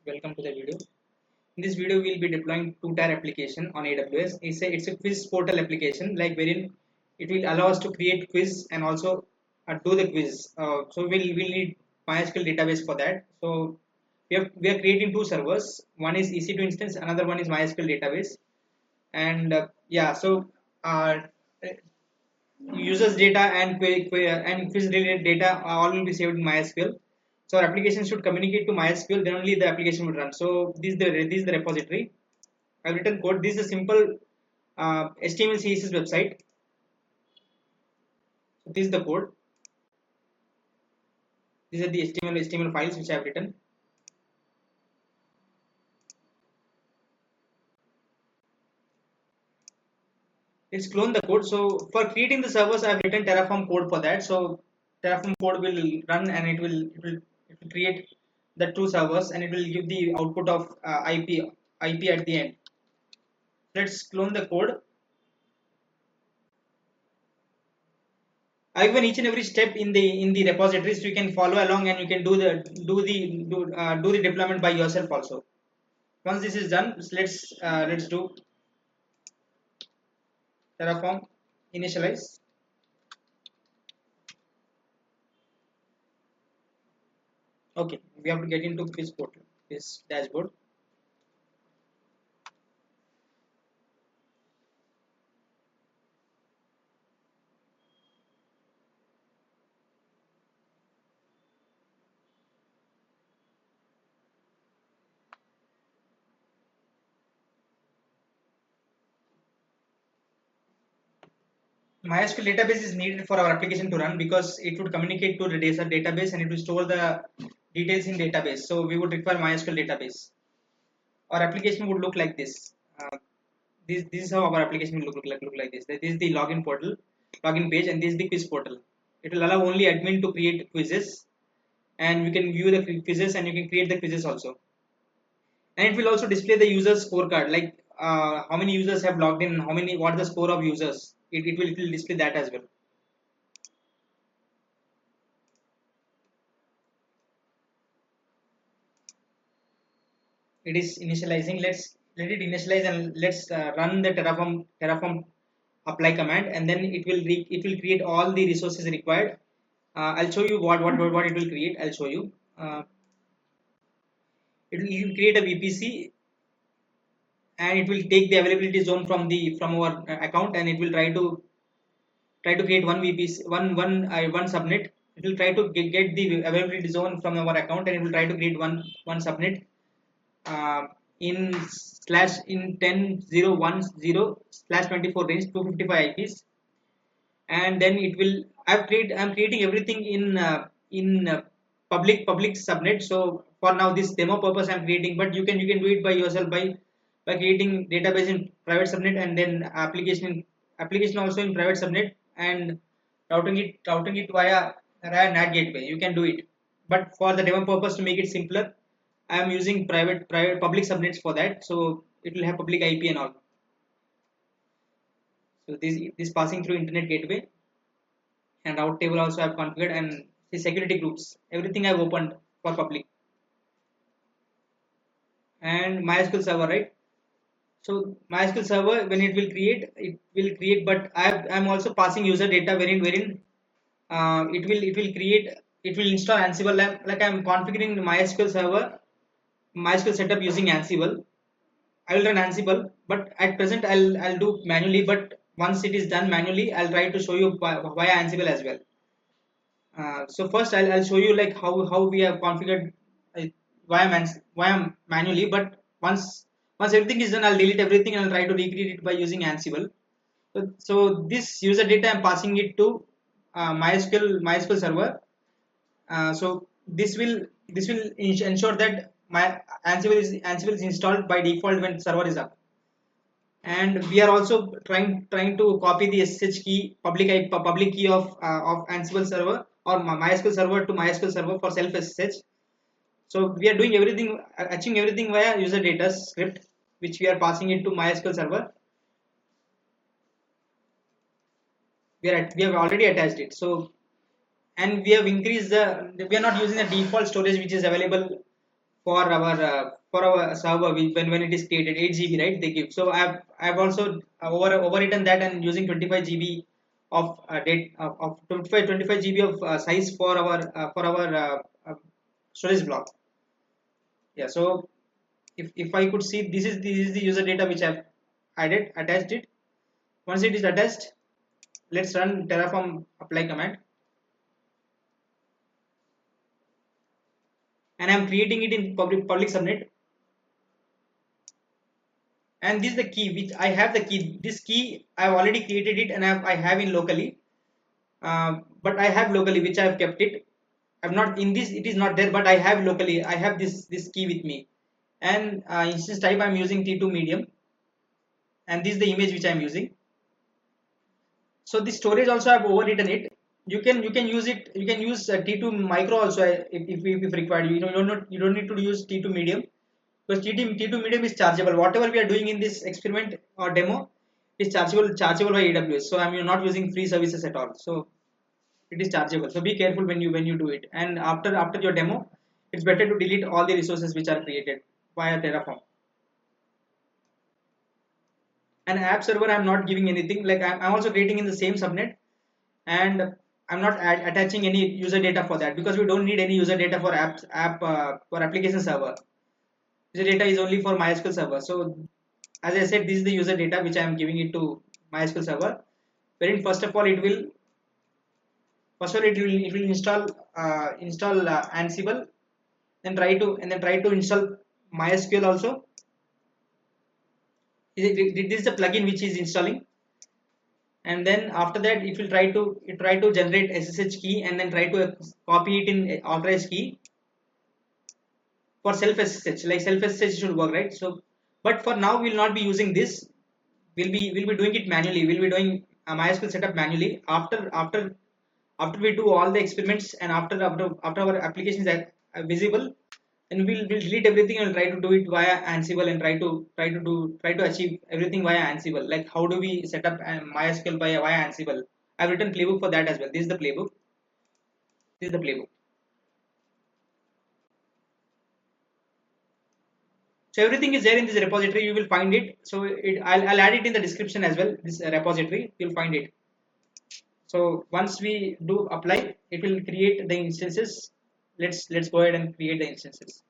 welcome to the video. In this video, we'll be deploying two-tier application on AWS. It's a quiz portal application, like wherein it will allow us to create quiz and also do the quiz. So we'll need MySQL database for that. So we are creating two servers. One is EC2 instance, another one is MySQL database. And uh, users data and quiz related data all will be saved in MySQL. So our application should communicate to MySQL, then only the application will run. So this is the repository. I've written code. This is a simple HTML CSS website. So this is the code. These are the HTML files which I have written. Let's clone the code. So for creating the servers, I've written Terraform code for that. So Terraform code will run and it will create the two servers and it will give the output of IP at the end. Let's clone the code. I've given each and every step in the repositories, so you can follow along and you can do the deployment by yourself also. Once this is done, let's do Terraform initialize. Okay, we have to get into this portal, this dashboard. MySQL database is needed for our application to run because it would communicate to the database and it will store the details in database. So we would require MySQL database. Our application would look like this. This is how our application will look like this. This is the login page, and this is the quiz portal. It will allow only admin to create quizzes, and you can view the quizzes and you can create the quizzes also. And it will also display the user scorecard, like how many users have logged in, what is the score of users. It will display that as well. It is initializing. Let it initialize and let's run the Terraform apply command, and then it will create all the resources required. I'll show you what it will create. I'll show you. It will create a VPC and it will take the availability zone from our account, and it will try to create one VPC, one subnet. It will try to get the availability zone from our account, and it will try to create one subnet in /10.0.10/24 range 255 IPs, and then it will. I'm creating everything in public subnet. So for now, this demo purpose I'm creating, but you can do it by yourself by creating database in private subnet, and then application also in private subnet, and routing it via NAT gateway. You can do it, but for the demo purpose, to make it simpler, I am using public subnets for that. So it will have public IP and all. So this passing through internet gateway, and route table also I have configured, and the security groups, everything I have opened for public. And MySQL server, right? So MySQL server, when it will create, but I'm also passing user data wherein it will install Ansible. Like I'm configuring the MySQL server, MySQL setup using Ansible. I will run Ansible, but at present I'll do manually. But once it is done manually, I'll try to show you via Ansible as well. So first I'll show you like how we have configured via manually. But once everything is done, I'll delete everything and I'll try to recreate it by using Ansible. So this user data I'm passing it to MySQL server. So this will ensure that my Ansible is installed by default when server is up. And we are also trying to copy the SSH key, public key of Ansible server or MySQL server to MySQL server for self SSH. So we are doing everything, achieving everything via user data script, which we are passing it to MySQL server. We have already attached it. So, and we have increased we are not using the default storage which is available for our server when it is created 8 GB, right, they give. So I've also overwritten that and using 25 GB of date of 25 GB of size for our storage block. Yeah, so if I could see, this is the user data which I've added attached it. Once it is attached, let's run Terraform apply command, and I'm creating it in public subnet. And this is the key which I have. The key, this key I've already created it, and I have in locally, but I have locally which I have kept it. I'm not in this, it is not there, but I have locally, I have this key with me. And instance type I'm using T2 medium, and this is the image which I'm using. So the storage also I've overwritten it. You can use it, you can use T2 micro also, if required. You don't need to use T2 medium, because T2 medium is chargeable. Whatever we are doing in this experiment or demo is chargeable by AWS. So I'm not using free services at all. So it is chargeable. So be careful when you do it. And after your demo, it's better to delete all the resources which are created via Terraform. And app server, I'm not giving anything. Like I'm also creating in the same subnet, and I'm not attaching any user data for that, because we don't need any user data for for application server. User data is only for MySQL server. So as I said, this is the user data which I am giving it to MySQL server. Wherein first of all it will install Ansible, then try to install MySQL also. This is the plugin which is installing, and then after that it try to generate SSH key, and then try to copy it in authorized key for self SSH. Like self SSH should work, right? So, but for now we'll not be using this. We'll be doing it manually. We'll be doing a MySQL setup manually after we do all the experiments, and after our applications are visible, and we'll delete everything and try to do it via Ansible, and try to achieve everything via Ansible. Like how do we set up MySQL via Ansible? I've written playbook for that as well. This is the playbook. This is the playbook. So everything is there in this repository. You will find it. So I'll add it in the description as well. This repository, you'll find it. So once we do apply, it will create the instances. Let's go ahead and create the instances.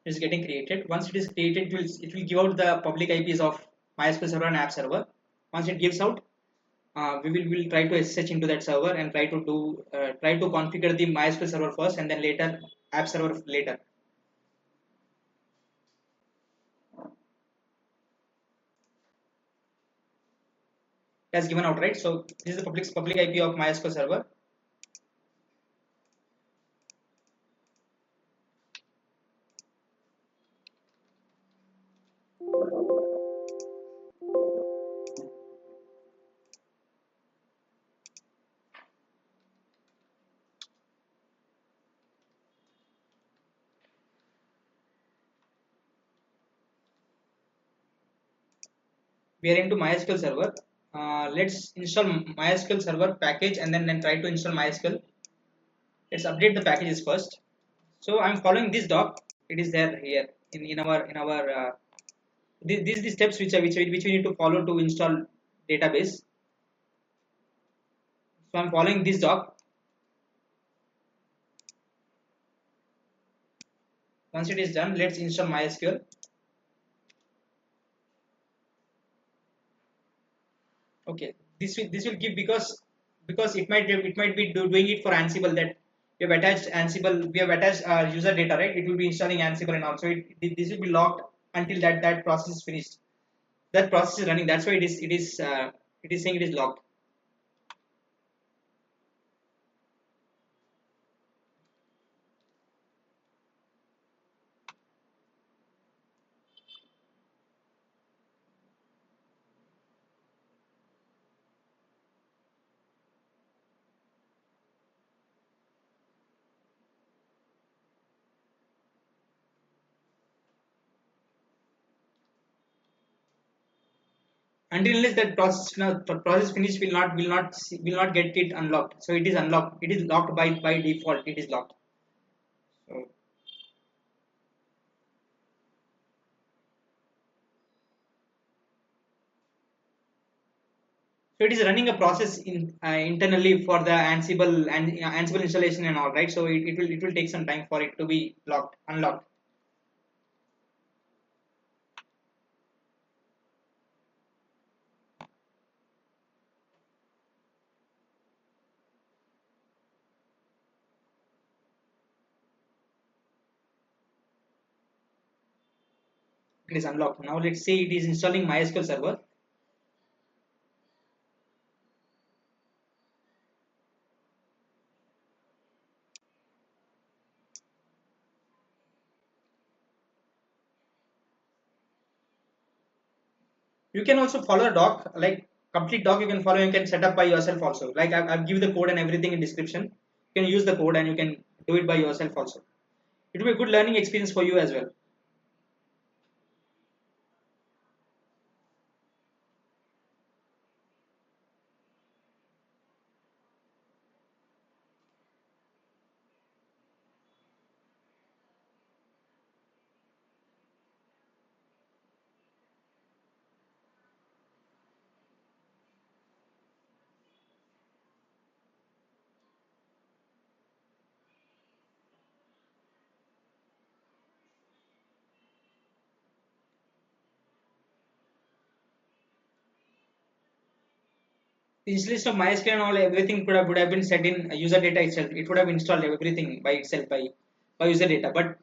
It's getting created. Once it is created, it will give out the public IPs of MySQL server and app server. Once it gives out, we will try to SSH into that server, and try to configure the MySQL server first, and then later app server later. It has given out, right? So this is the public IP of MySQL server. We are into MySQL server. Let's install MySQL server package, and then try to install MySQL. Let's update the packages first. So I'm following this doc. It is there here in our these are the steps which we need to follow to install database. So I'm following this doc. Once it is done, let's install MySQL. Okay, this will give, because it might be doing it for Ansible, that we have attached Ansible, we have attached user data, right? It will be installing Ansible, and also this will be locked until that process is finished. That process is running. That's why it is saying it is locked. Until unless that process finish will not get it unlocked. So it is unlocked. It is locked by default. It is locked. So, so it is running a process internally for the Ansible installation and all, right. So it will take some time for it to be unlocked. It is unlocked. Now let's say it is installing MySQL server. You can also follow a doc, like complete doc you can follow, you can set up by yourself also. Like I've given the code and everything in description. You can use the code and you can do it by yourself also. It will be a good learning experience for you as well. The installation of MySQL and all everything would have been set in user data itself. It would have installed everything by itself by user data. But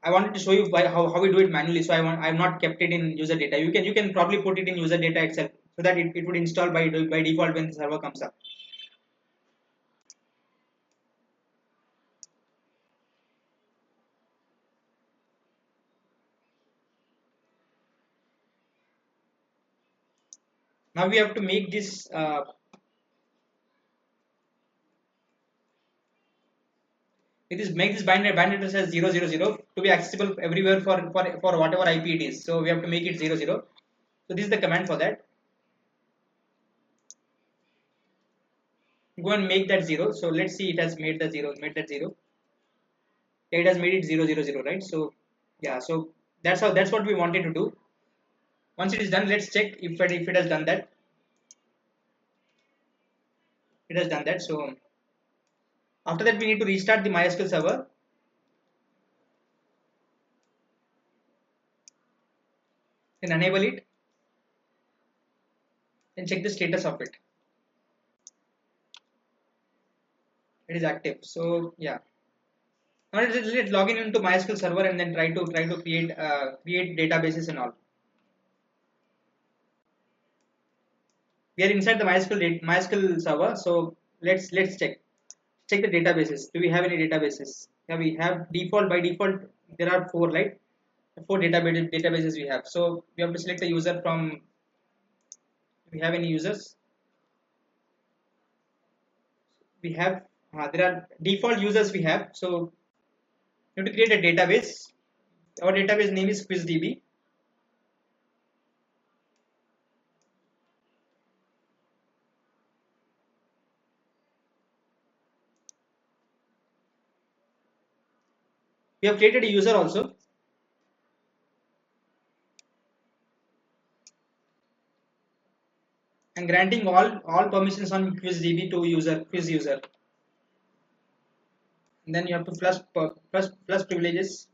I wanted to show you how we do it manually. So I've not kept it in user data. You can probably put it in user data itself so that it would install by default when the server comes up. Now we have to make this it is make this bind address as 000 to be accessible everywhere for whatever IP it is. So we have to make it 00. So this is the command for that. Go and make that 0. So let's see, it has made the 0, made that 0. Yeah, it has made it 000, right? So yeah, so that's what we wanted to do. Once it is done, let's check if it has done that. It has done that. So after that, we need to restart the MySQL server and enable it and check the status of it. It is active. So yeah. Now let's log in into MySQL server and then try to create databases and all. We are inside the MySQL server. So let's check the databases. Do we have any databases? Yeah, we have by default there are four, right? Four databases we have. So we have to select a user from. Do we have any users? We have there are default users we have. So we have to create a database. Our database name is QuizDB. We have created a user also. And granting all permissions on QuizDB to quiz user. And then you have to plus privileges.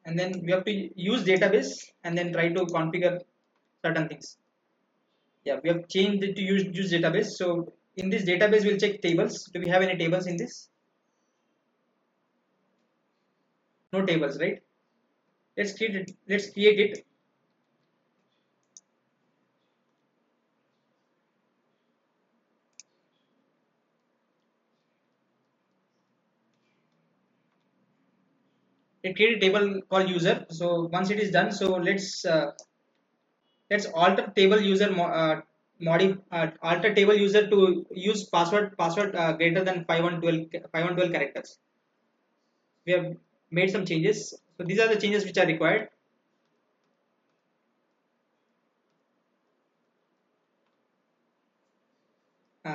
And then we have to use database and then try to configure certain things. Yeah, we have changed it to use database. So in this database, we'll check tables. Do we have any tables in this? No tables, right? Let's create it. It create a table called user. So once it is done, so let's alter table user alter table user to use password greater than 512 characters. We have made some changes. So these are the changes which are required.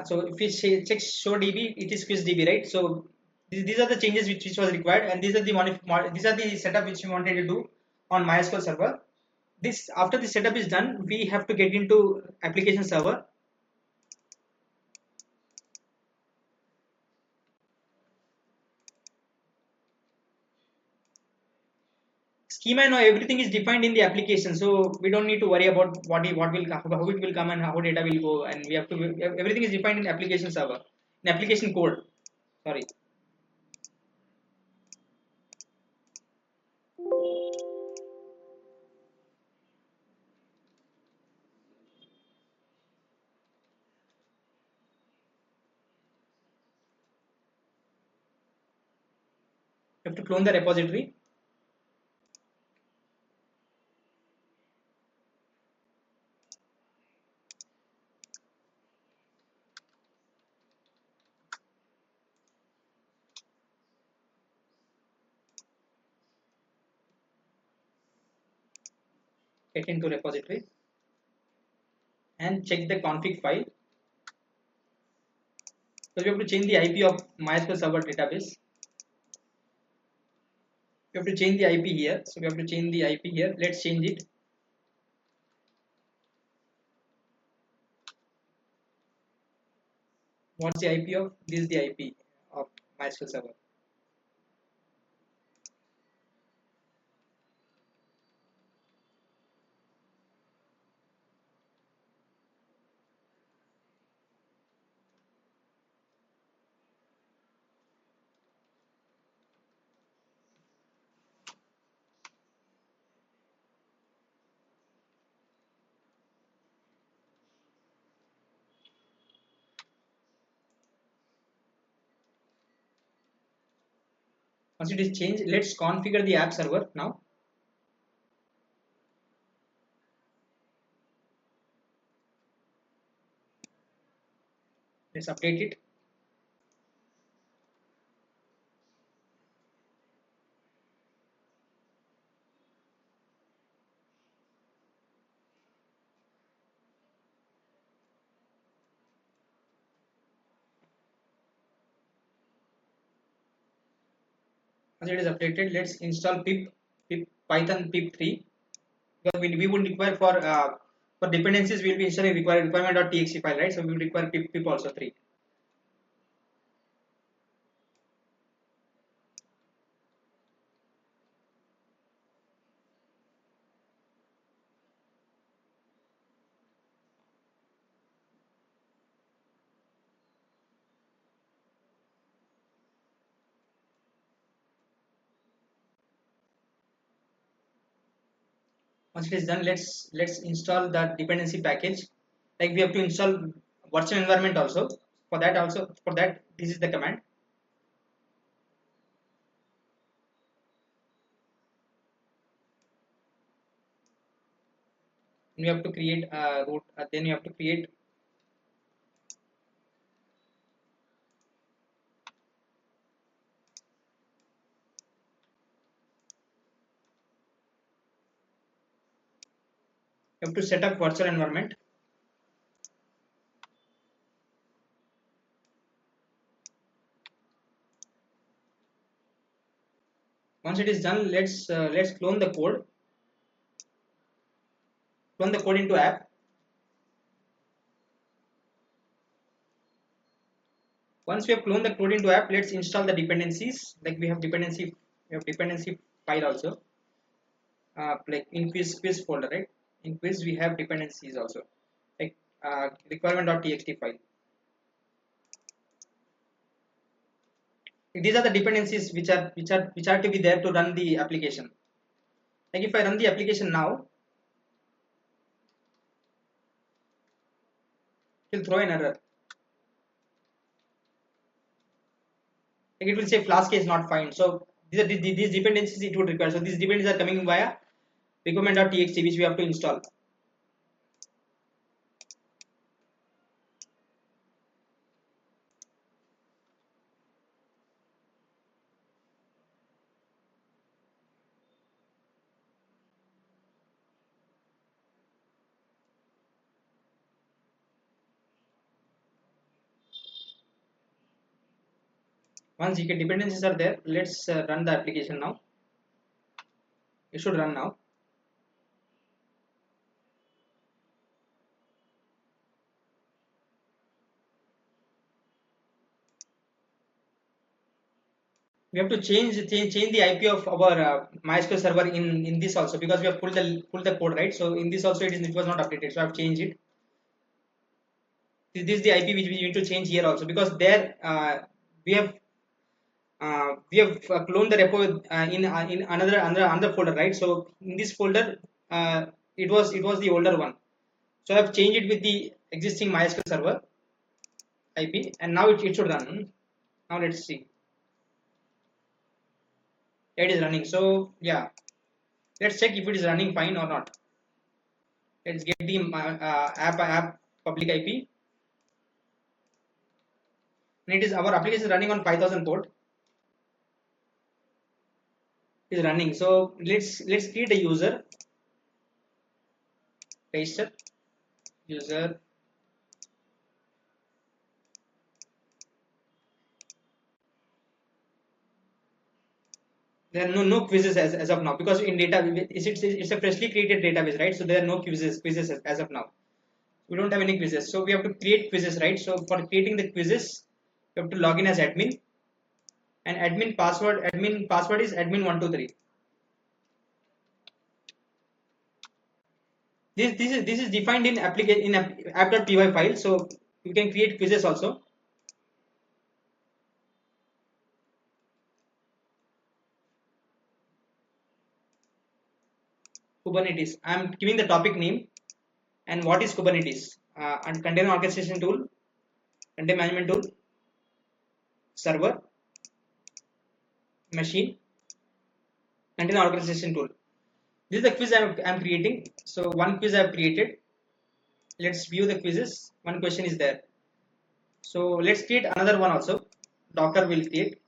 So if we check show DB, it is quiz DB, right? So these are the changes which was required, and these are these are the setup which we wanted to do on MySQL server. This after the setup is done, we have to get into application server. Schema, now everything is defined in the application, so we don't need to worry about what will how it will come and how data will go, and we have to everything is defined in application server, in application code. Sorry, you have to clone the repository. Get into repository and check the config file. So we have to change the IP of MySQL server database. We have to change the IP here. So we have to change the IP here. Let's change it. What's the IP of? This is the IP of MySQL server. Once it is changed, let's configure the app server now. Let's update it. Once it is updated, let's install pip Python pip3, because we would require for dependencies we will be installing requirement.txt file, right? So we will require pip also 3. Once it is done, let's install the dependency package. Like we have to install virtual environment also. For that this is the command. And we have to create a root. Then you have to create you have to set up virtual environment. Once it is done, let's clone the code. Clone the code into app. Once we have cloned the code into app, let's install the dependencies. Like we have dependency file also. Like in quiz folder, right? In quiz we have dependencies also, like requirement.txt file. These are the dependencies which are to be there to run the application. Like if I run the application now, it will throw an error. Like it will say Flask is not found. So these dependencies it would require. So these dependencies are coming via requirement.txt, which we have to install. Once GK dependencies are there, let's run the application now. It should run now. We have to change the IP of our MySQL server in this also, because we have pulled the code, right. So in this also it was not updated, so I have changed it. This is the IP which we need to change here also, because there we have cloned the repo in another folder, right. So in this folder it was the older one, so I have changed it with the existing MySQL server IP, and now it should run. Now let's see. It is running. So yeah, let's check if it is running fine or not. Let's get the app public IP, and it is our application is running on 5000 port. It is running. So let's create a user. Register user. There are no quizzes as of now, because in data it's a freshly created database, right. So there are no quizzes as of now. We don't have any quizzes, so we have to create quizzes, right. So for creating the quizzes, you have to log in as admin, and admin password is admin123. This is defined in application in app.py file, so you can create quizzes also. Kubernetes, I am giving the topic name. And what is Kubernetes? And container orchestration tool, container management tool, server, machine, container orchestration tool. This is the quiz I'm creating. So one quiz I've created. Let's view the quizzes. One question is there. So let's create another one also. Docker will create.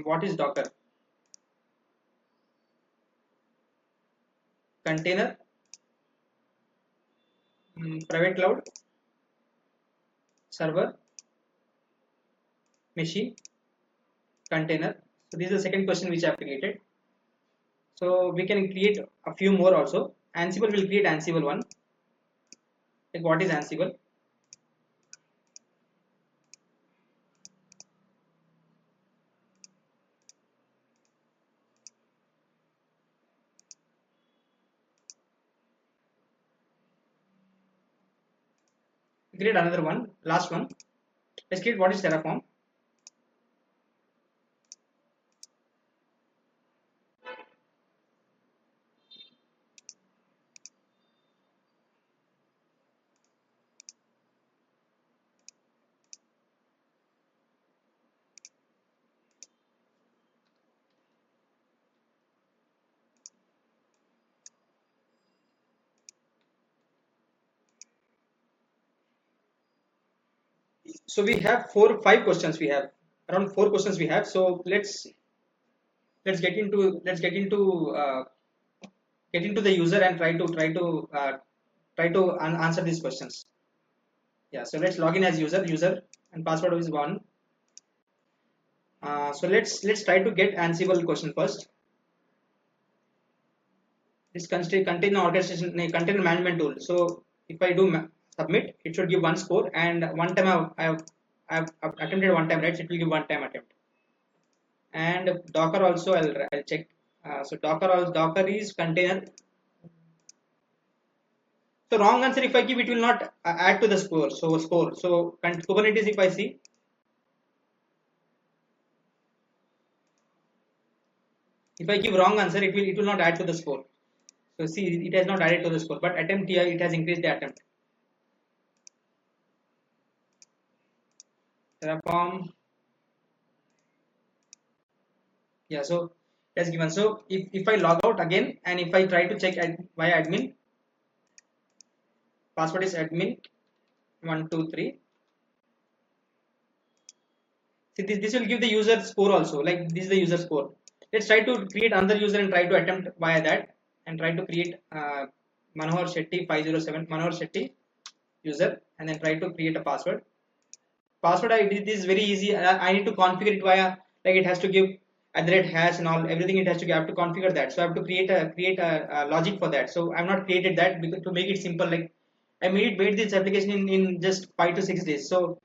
What is Docker? Container, private cloud, server, machine, container. So this is the second question which I have created. So we can create a few more also. Ansible will create Ansible one. Like what is Ansible? Create another one, last one. Let's create what is Terraform. So we have 5 questions. We have around 4 questions we have. So let's get into the user and try to answer these questions. Yeah. So let's log in as user, and password is 1. So let's try to get Ansible question first. This container orchestration container management tool. So if I do submit, it should give 1 score, and one time I've attempted one time, right? So it will give 1 time attempt. And Docker also I'll check. So Docker is container. So wrong answer if I give, it will not add to the score. So Kubernetes, if I see, If I give wrong answer, it will not add to the score. So see, it has not added to the score, but attempt here it has increased the attempt. Terraform, yeah. So it has given. So if I log out again and if I try to check via admin, password is admin 123. See, this will give the user score also. Like this is the user score. Let's try to create another user and try to attempt via that and try to create Manohar Shetty 507 Manohar Shetty user and then try to create a password. Password it is very easy. I need to configure it via, like it has to give @hash and all everything. It has to, I have to configure that. So I have to create a logic for that. So I've not created that because to make it simple. Like I made this application in just 5 to 6 days. So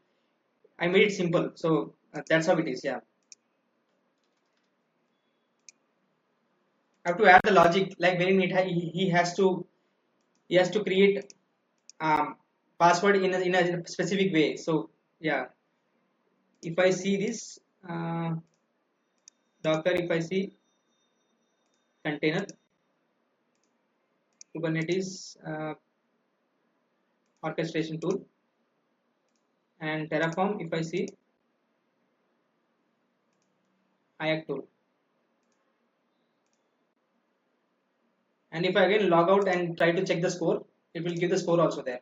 I made it simple. So that's how it is. Yeah, I have to add the logic, like wherein he has to create password in a specific way. So yeah, if I see this Docker, if I see container, Kubernetes orchestration tool, and Terraform, if I see 𝐼AC tool, and if I again log out and try to check the score, it will give the score also there.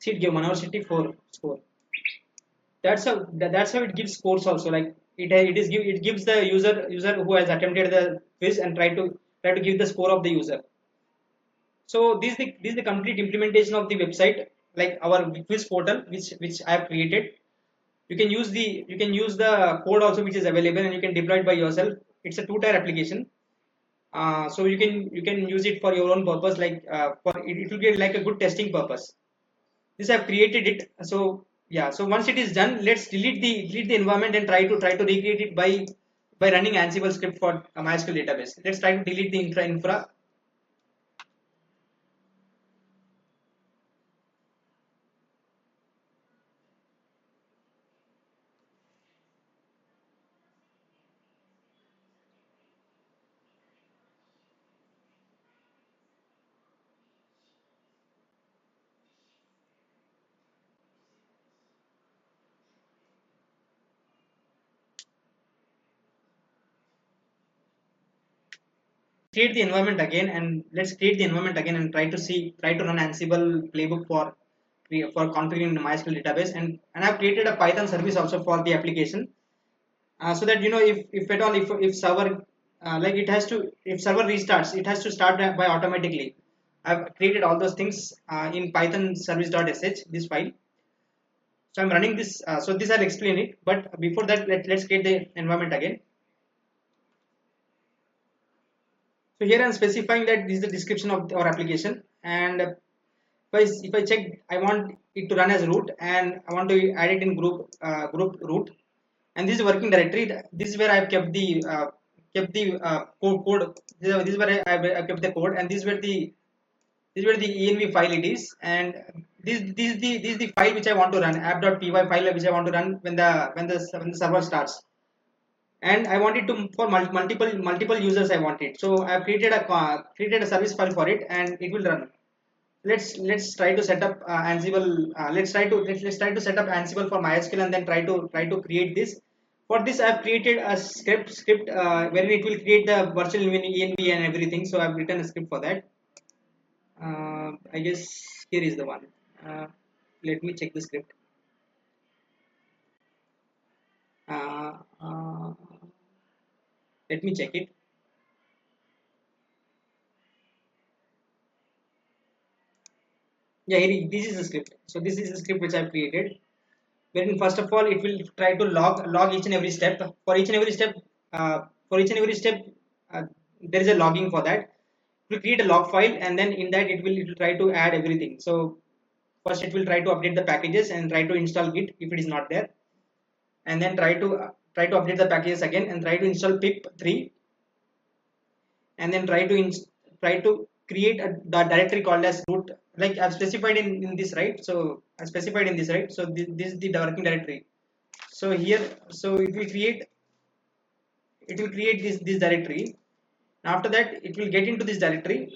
See, it gave Manohar Shetty 4 score. That's how it gives scores also. Like it gives the user who has attempted the quiz and try to give the score of the user. So this is the complete implementation of the website, like our quiz portal, which I have created. You can use the code also which is available, and you can deploy it by yourself. It's a two-tier application. So you can use it for your own purpose, like it will be like a good testing purpose. This I've created it. So yeah, so once it is done, let's delete the environment and try to recreate it by running Ansible script for a MySQL database. Let's try to delete the infra. Create the environment again, and let's create the environment again and try to run Ansible playbook for configuring the MySQL database, and I've created a Python service also for the application, so that if at all if server like it has to, if server restarts, it has to start by automatically. I've created all those things in Python service.sh, this file. So I'm running this. So this I'll explain it, but before that let's create the environment again. So here I'm specifying that this is the description of our application, and if I check, I want it to run as root, and I want to add it in group root, and this is working directory. This is where I've kept the code. This is where I've kept the code, and this is where the env file it is, and this is the file which I want to run, app.py file which I want to run when the server starts. And I want it to for multiple users. I want it, so I've created a service file for it, and it will run. Let's try to set up Ansible. Let's try to set up Ansible for MySQL, and then try to create this. For this, I've created a script wherein it will create the virtual env and everything. So I've written a script for that. I guess here is the one. Let me check the script. Uh, uh, Let me check it. Yeah, this is the script. So this is the script which I've created. Wherein first of all, it will try to log each and every step. For each and every step, uh, there is a logging for that. It will create a log file, and then in that it will try to add everything. So first it will try to update the packages and try to install Git if it is not there, and then try to update the packages again and try to install pip 3, and then try to the directory called as root, like I've specified in this, right? So I specified in this, right? So this is the working directory. So here, so it will create this directory. After that, it will get into this directory,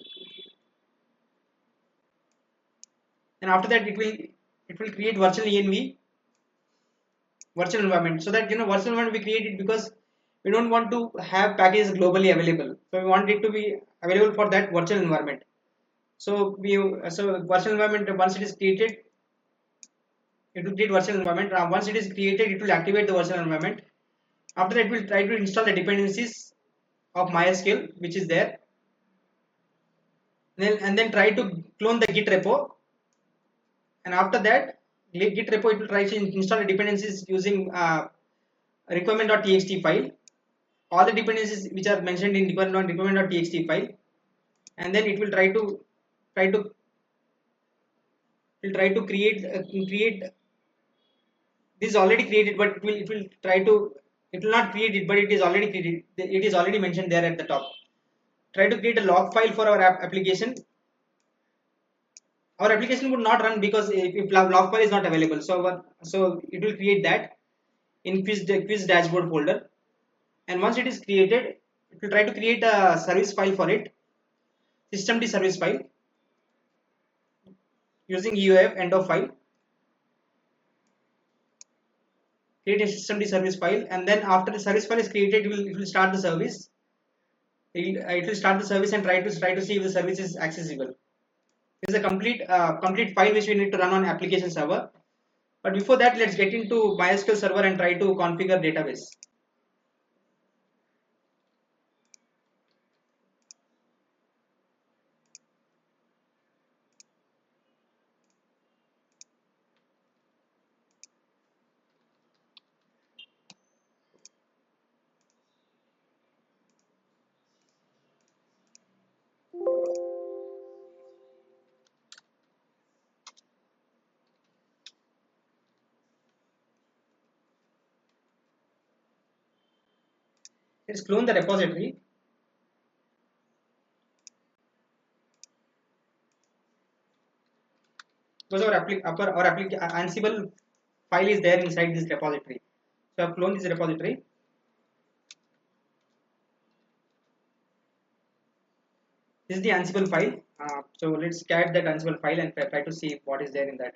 and after that, it will create virtual env virtual environment. So that virtual environment we create it because we don't want to have packages globally available. So we want it to be available for that virtual environment. So virtual environment, once it is created, it will create virtual environment. Once it is created, it will activate the virtual environment. After that, it will try to install the dependencies of MySQL which is there. And then try to clone the Git repo. And after that, Git repo, it will try to install the dependencies using requirement.txt file. All the dependencies which are mentioned in requirement.txt file. And then it will try to create this is already created, but it will not create it, but it is already created. It is already mentioned there at the top. Try to create a log file for our application. Our application would not run because if log file is not available. So it will create that in quiz dashboard folder. And once it is created, it will try to create a service file for it, systemd service file using UAF end of file. Create a systemd service file, and then after the service file is created, it will start the service. It will start the service and try to see if the service is accessible. This is a complete file which we need to run on application server. But before that, let's get into MySQL server and try to configure database. Let's clone the repository. Because our Ansible file is there inside this repository. So I've cloned this repository. This is the Ansible file. So let's cat that Ansible file and try to see what is there in that.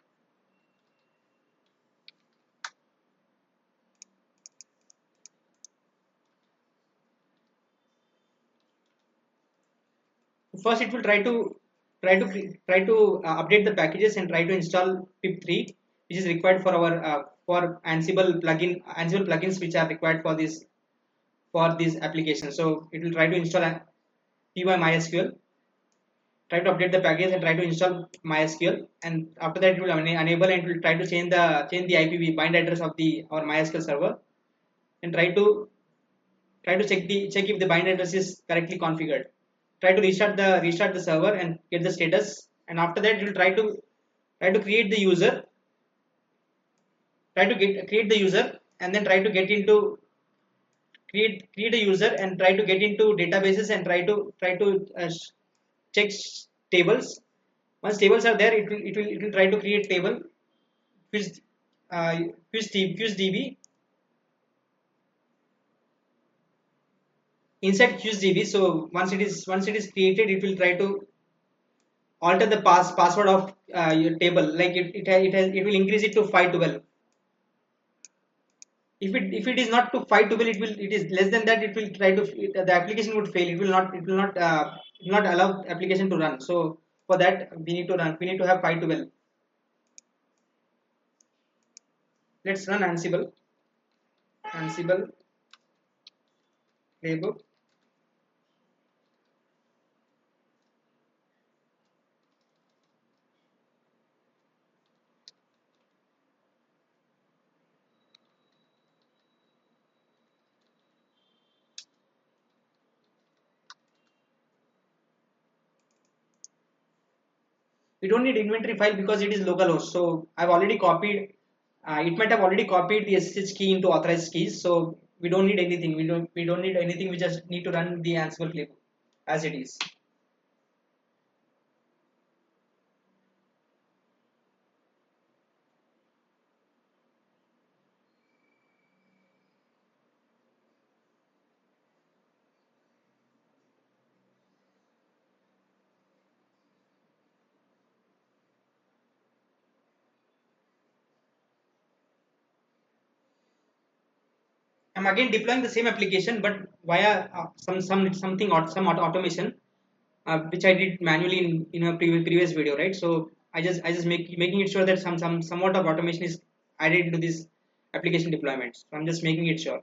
First, it will try to update the packages and try to install pip3, which is required for our for Ansible plugins which are required for this application. So it will try to install MySQL, try to update the package and try to install MySQL, and after that it will enable and it will try to change the IPv bind address of our MySQL server, and try to check if the bind address is correctly configured. Try to restart the server and get the status, and after that it will try to create the user. Create the user, and then try to get into create a user and try to get into databases and try to check tables. Once tables are there, it will try to create table 𝐞𝐧𝐜𝐷B inside 𝐞𝐧𝐜𝐷B. So once it is created, it will try to alter the password of your table, like it will increase it to 512. If it is not to 512, it is less than that, it will try to the application would fail. It will not allow application to run. So for that we need to have 512. Let's run Ansible playbook. We don't need inventory file because it is localhost. So I've already copied. It might have already copied the SSH key into authorized keys. So we don't need anything. We don't need anything. We just need to run the Ansible playbook as it is. I'm again deploying the same application, but via some automation, which I did manually in a previous video, right? So I just making it sure that somewhat of automation is added into this application deployment. So I'm just making it sure.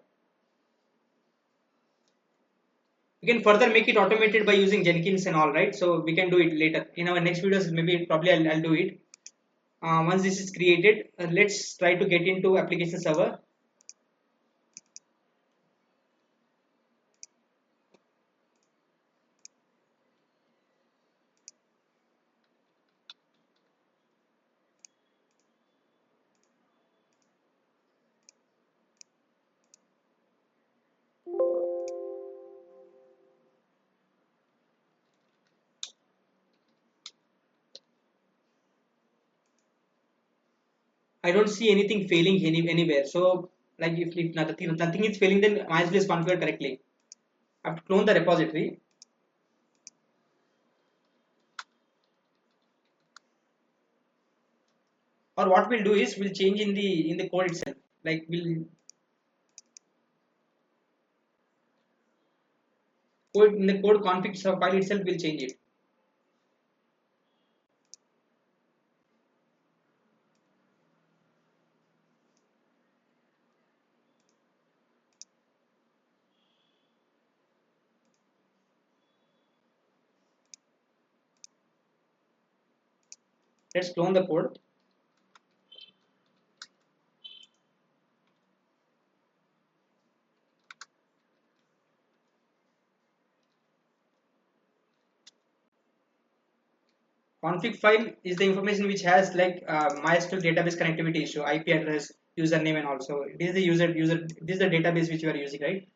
We can further make it automated by using Jenkins and all, right? So we can do it later in our next videos. Maybe probably I'll do it. Once this is created, let's try to get into application server. I don't see anything failing anywhere. So like if nothing is failing, then MySQL is configured correctly. I have to clone the repository. Or what we'll do is we'll change in the code itself. Like we'll code in the code config file itself, we'll change it. Let's clone the code. Config file is the information which has like MySQL database connectivity issue, IP address, username, and also this is the user. This is the database which you are using, right?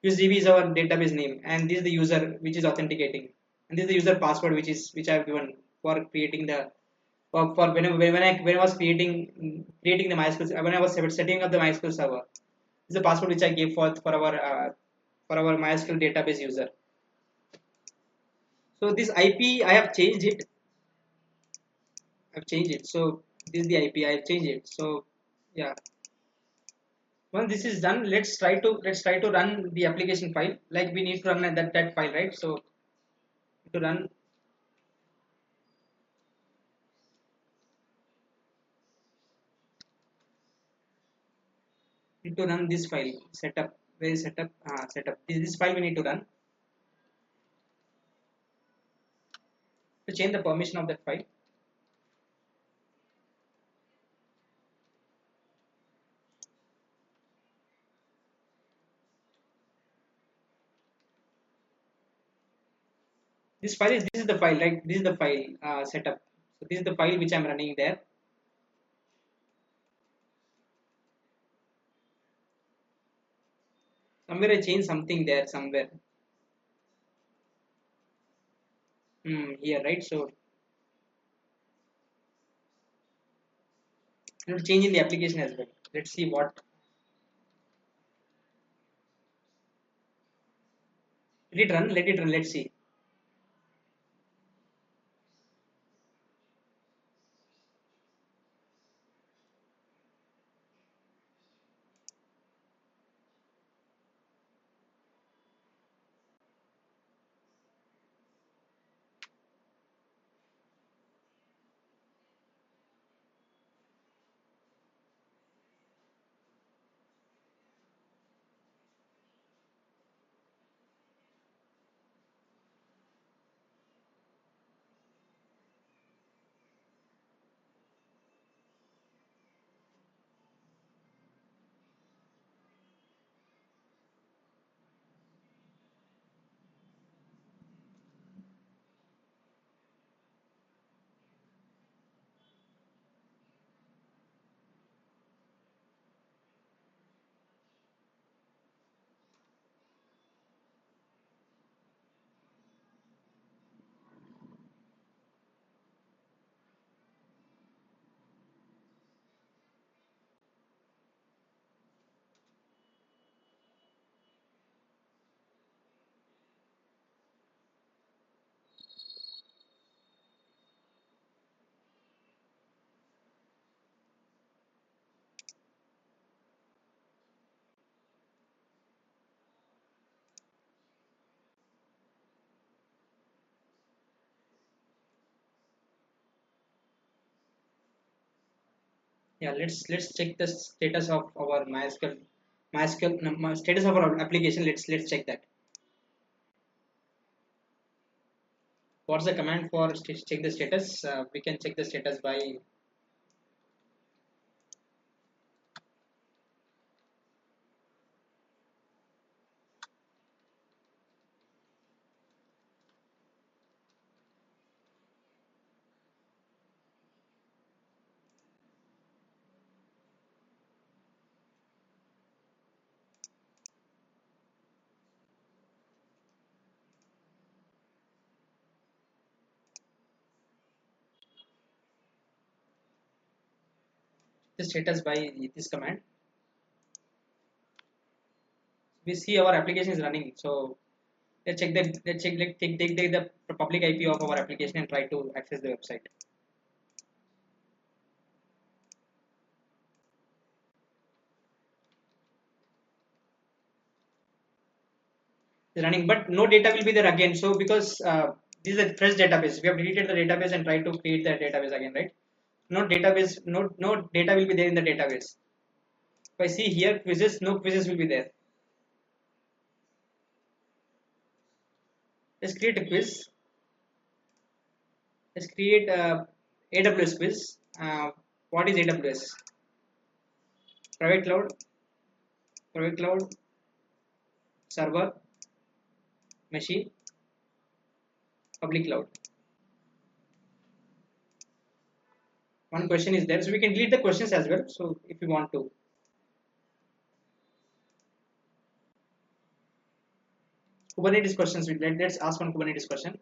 UseDB is our database name, and this is the user which is authenticating, and this is the user password which I have given for creating the for when I was creating the MySQL, when I was setting up the MySQL server. This is the password which I gave for our MySQL database user. So this IP I have changed it. I've changed it. So this is the IP. I've changed it. So yeah. Once this is done, let's try to run the application file. Like we need to run that file, right? So to run need to run this file setup. Where is setup? Setup. This file we need to run to change the permission of that file. This is the file, right? This is the file setup. So this is the file which I'm running there. Somewhere I changed something there somewhere. Here, right? So I need to change in the application as well. Let's see what. Let it run. Let it run. Let's see. Yeah, let's check the status of our MySQL no, status of our application. Let's check that. What's the command for check the status? We can check the status by the status by this command. We see our application is running. So let's check that. Let's check like take the public IP of our application and try to access the website. It's running, but no data will be there again. So because this is a fresh database, we have deleted the database and try to create the database again, right? No database, no data will be there in the database. If I see here quizzes, no quizzes will be there. Let's create a quiz. Let's create a AWS quiz. What is AWS? Private cloud, server, machine, public cloud. One question is there, so we can delete the questions as well. So if you want to, Kubernetes questions. Let's ask one Kubernetes question.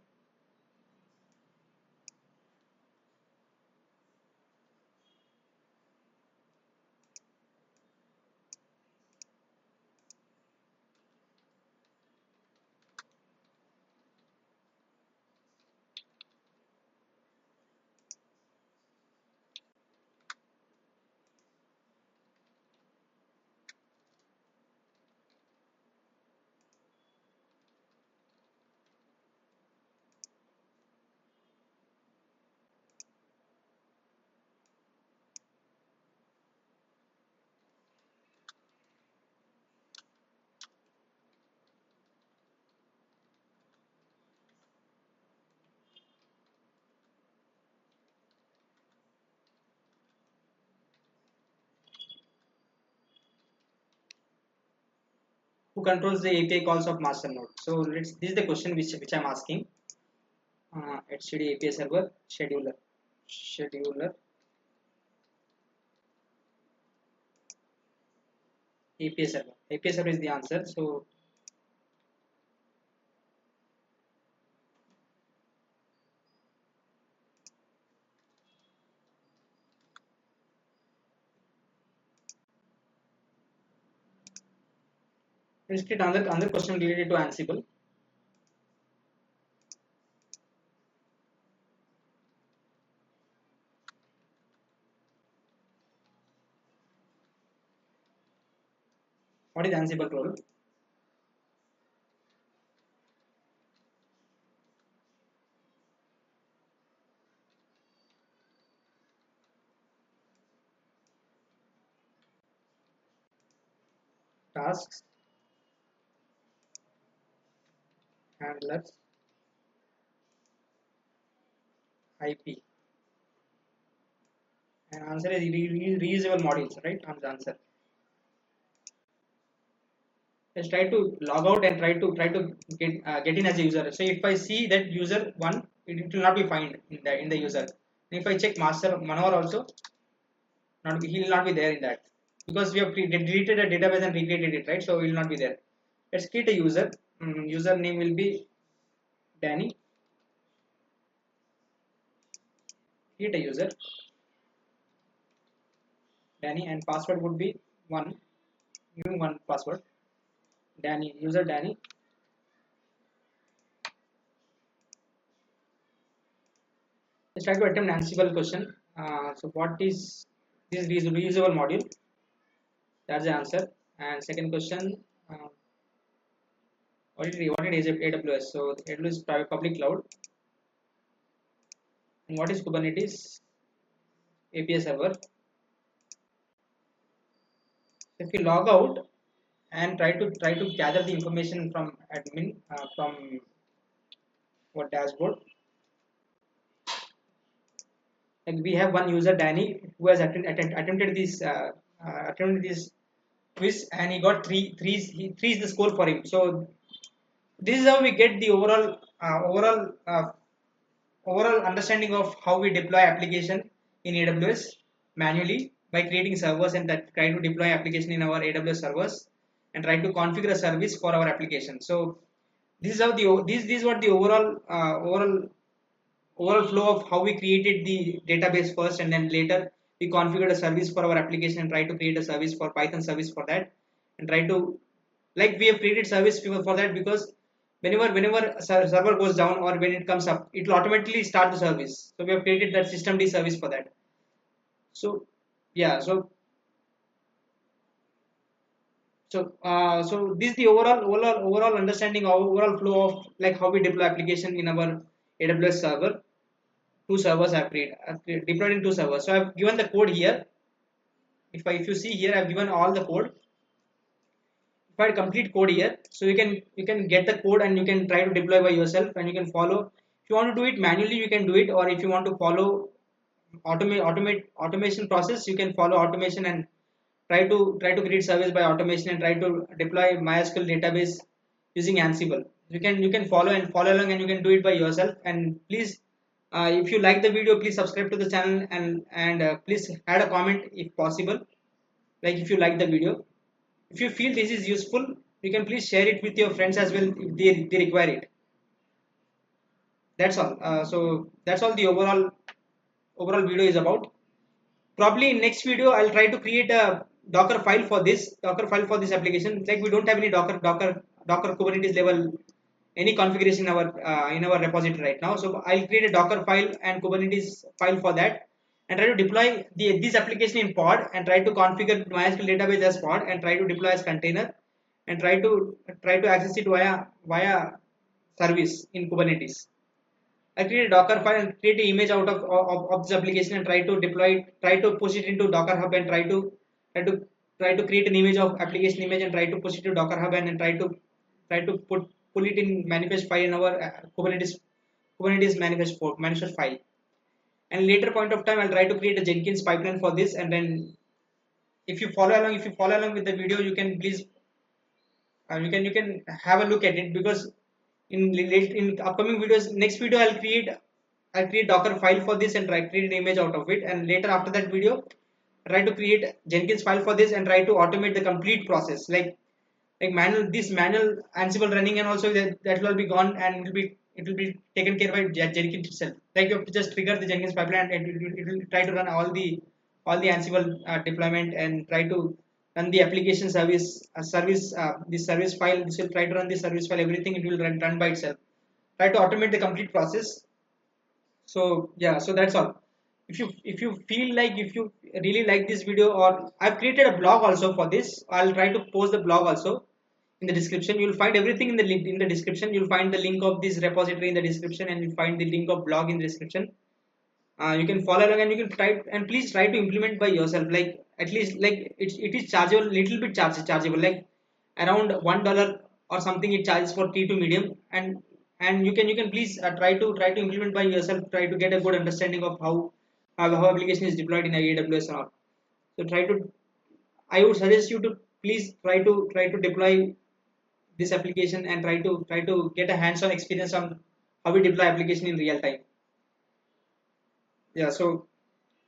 Who controls the API calls of master node? So this is the question which I'm asking. HTTP API server scheduler API server is the answer. So let's create another question related to Ansible. What is Ansible role? Tasks, handlers, IP, and answer is reusable modules, right? On the answer. Let's try to log out and try to get in as a user. So if I see that user one, it will not be found in the user. And if I check master Manohar also, he will not be there in that because we have deleted a database and recreated it, right? So he will not be there. Let's create a user. User name will be Danny. Create a user Danny and password would be one. Give him one password. Danny, user Danny. Let's try to attempt Ansible question. So what is this reusable module? That's the answer. And second question, what is AWS? So AWS is private public cloud. And what is Kubernetes? API server. If you log out and try to gather the information from admin from what dashboard, like we have one user Danny who has attempted this quiz and he got three is the score for him. So this is how we get the overall understanding of how we deploy application in AWS manually by creating servers and that try to deploy application in our AWS servers and try to configure a service for our application. So this is how this is what the overall flow of how we created the database first and then later we configured a service for our application and try to create a service for Python service for that and try to, like, we have created service for that because whenever a server goes down or when it comes up it will automatically start the service. So we have created that systemd service for that. So yeah, so this is the overall understanding of overall flow of like how we deploy application in our AWS server. Two servers I've deployed in two servers. So I've given the code here. If you see here, I've given all the code. If I complete code here, so you can get the code and you can try to deploy by yourself and you can follow. If you want to do it manually, you can do it, or if you want to follow automation process, you can follow automation and try to create service by automation and try to deploy MySQL database using Ansible. You can follow along and you can do it by yourself. And please, if you like the video, please subscribe to the channel and please add a comment if possible. Like if you like the video, if you feel this is useful, you can please share it with your friends as well if they require it. That's all. So that's all the overall video is about. Probably in next video I'll try to create a docker file for this application. Like we don't have any docker Kubernetes level any configuration in our repository right now. So I'll create a docker file and Kubernetes file for that and try to deploy this application in pod and try to configure MySQL database as pod and try to deploy as container and try to access it via service in Kubernetes. I create a Docker file and create an image out of this application and try to deploy it, try to push it into Docker Hub and try to try to create an image of application image and try to push it to Docker Hub and then try to pull it in manifest file in our Kubernetes manifest file. And later point of time I'll try to create a Jenkins pipeline for this. And then if you follow along with the video, you can please you can have a look at it, because in upcoming videos, next video I'll create Docker file for this and try to create an image out of it, and later after that video try to create Jenkins file for this and try to automate the complete process, like manual Ansible running, and also that will be gone and it will be taken care by Jenkins itself. Like you have to just trigger the Jenkins pipeline and it will try to run all the Ansible deployment and try to run the application this service file. This will try to run the service file, everything it will run by itself. Try to automate the complete process. So yeah, so that's all. If you feel like, if you really like this video, or I've created a blog also for this, I'll try to post the blog also in the description. You'll find everything in the link in the description. You'll find the link of this repository in the description, and you'll find the link of blog in the description. You can follow along and you can try, and please try to implement by yourself. Like at least, like it is chargeable, little bit chargeable, like around $1 or something it charges for T2 medium. And you can please try to implement by yourself. Try to get a good understanding of how application is deployed in AWS or not. So I would suggest you to please try to deploy this application and try to get a hands-on experience on how we deploy application in real time. Yeah, so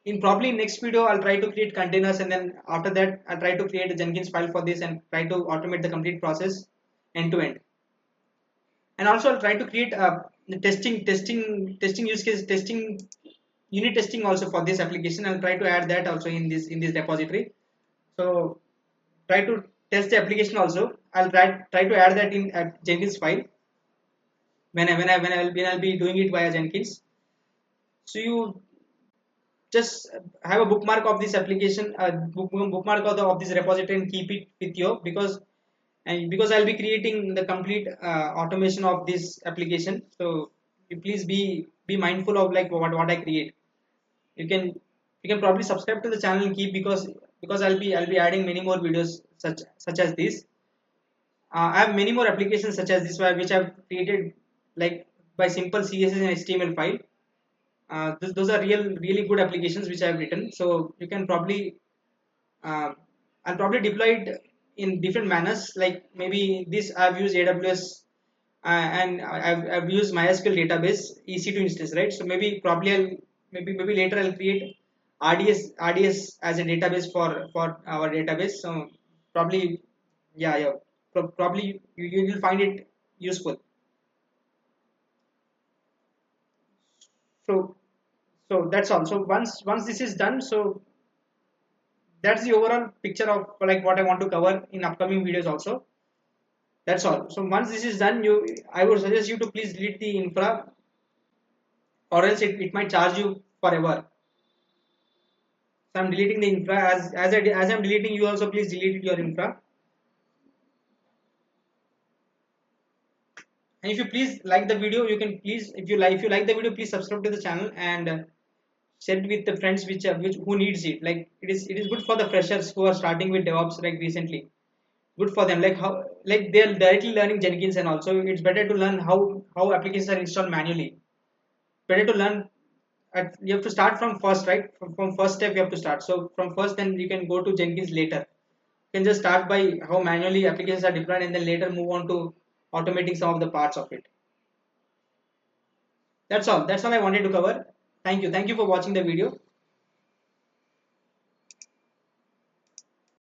in probably next video I'll try to create containers, and then after that I'll try to create a Jenkins file for this and try to automate the complete process end to end. And also I'll try to create the testing use case, testing unit testing also for this application. I'll try to add that also in this repository. So try to test the application also. I'll try to add that in Jenkins file when I'll be doing it via Jenkins. So you just have a bookmark of this application, bookmark of this repository, and keep it with you, because I'll be creating the complete automation of this application. So you please be mindful of like what I create. You can probably subscribe to the channel and keep, because because I'll be adding many more videos such as this. I have many more applications such as this which I've created like by simple CSS and HTML file. Those are really good applications which I have written. So you can probably I'll probably deploy it in different manners. Like maybe this I've used AWS and I've used MySQL database EC2 instance, right? So maybe later I'll create RDS as a database for our database. So probably yeah, probably you will find it useful. So that's all. So once this is done, so that's the overall picture of like what I want to cover in upcoming videos also. That's all. So once this is done, I would suggest you to please delete the infra, or else it might charge you forever. So I'm deleting the infra. As I'm deleting, you also please delete your infra. And if you please like the video, you can please, if you like the video, please subscribe to the channel and share it with the friends which who needs it. Like it is good for the freshers who are starting with DevOps like recently. Good for them, like how like they're directly learning Jenkins, and also it's better to learn how applications are installed manually. Better to learn you have to start from first, right? From first step you have to start. So from first, then you can go to Jenkins later. You can just start by how manually applications are deployed, and then later move on to automating some of the parts of it. That's all I wanted to cover. Thank you for watching the video.